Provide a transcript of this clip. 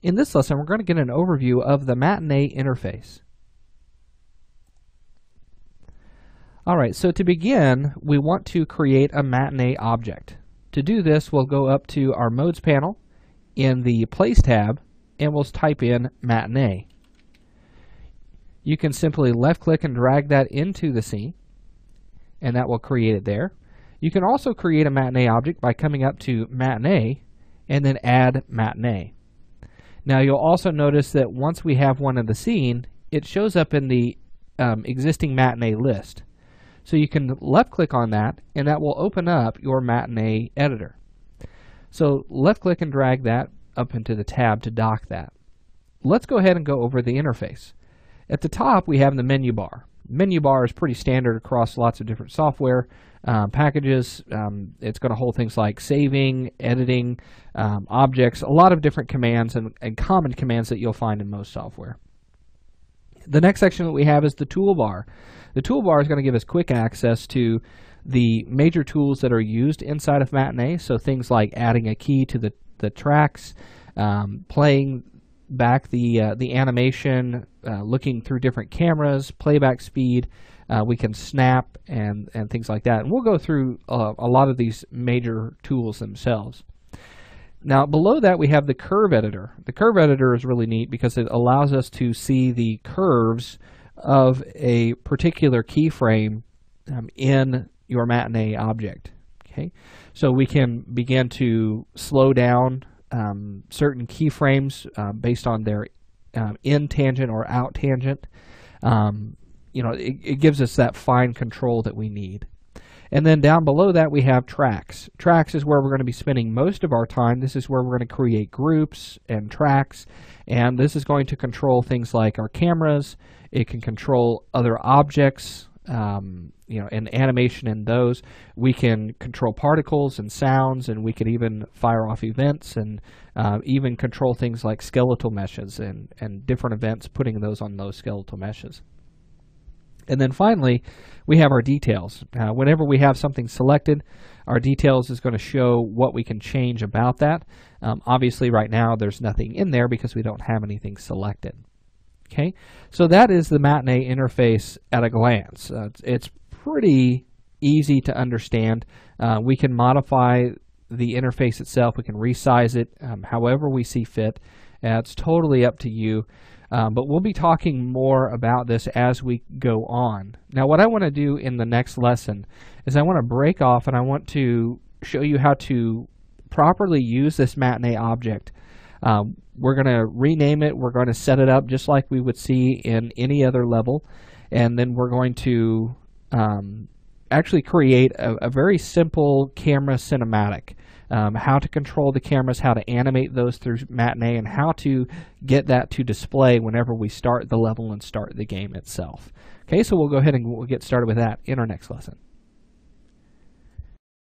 In this lesson, we're going to get an overview of the Matinee interface. Alright, so to begin, we want to create a Matinee object. To do this, we'll go up to our Modes panel in the Place tab, and we'll type in Matinee. You can simply left-click and drag that into the scene, and that will create it there. You can also create a Matinee object by coming up to Matinee, and then add Matinee. Now you'll also notice that once we have one in the scene, it shows up in the existing Matinee list. So you can left click on that, and that will open up your Matinee editor. So left click and drag that up into the tab to dock that. Let's go ahead and go over the interface. At the top we have the menu bar. Menu bar is pretty standard across lots of different software packages. It's going to hold things like saving, editing, objects, a lot of different commands and common commands that you'll find in most software. The next section that we have is the toolbar. The toolbar is going to give us quick access to the major tools that are used inside of Matinee, so things like adding a key to the tracks, playing back the animation, looking through different cameras, playback speed, we can snap and things like that. And we'll go through a lot of these major tools themselves. Now below that we have the curve editor. The curve editor is really neat because it allows us to see the curves of a particular keyframe in your Matinee object. Okay, so we can begin to slow down certain keyframes based on their in tangent or out tangent. It gives us that fine control that we need. And then down below that we have tracks. Tracks is where we're going to be spending most of our time. This is where we're going to create groups and tracks, and this is going to control things like our cameras. It can control other objects, and animation in those. We can control particles and sounds, and we can even fire off events and even control things like skeletal meshes and different events, putting those on those skeletal meshes. And then finally, we have our details. Whenever we have something selected, our details is going to show what we can change about that. Obviously, right now, there's nothing in there because we don't have anything selected. Okay, so that is the Matinee interface at a glance. It's pretty easy to understand. We can modify the interface itself. We can resize it however we see fit. It's totally up to you. But we'll be talking more about this as we go on. Now what I want to do in the next lesson is I want to break off and I want to show you how to properly use this Matinee object. We're going to rename it, we're going to set it up just like we would see in any other level, and then we're going to actually create a very simple camera cinematic. How to control the cameras, how to animate those through Matinee, and how to get that to display whenever we start the level and start the game itself. Okay, so we'll go ahead and we'll get started with that in our next lesson.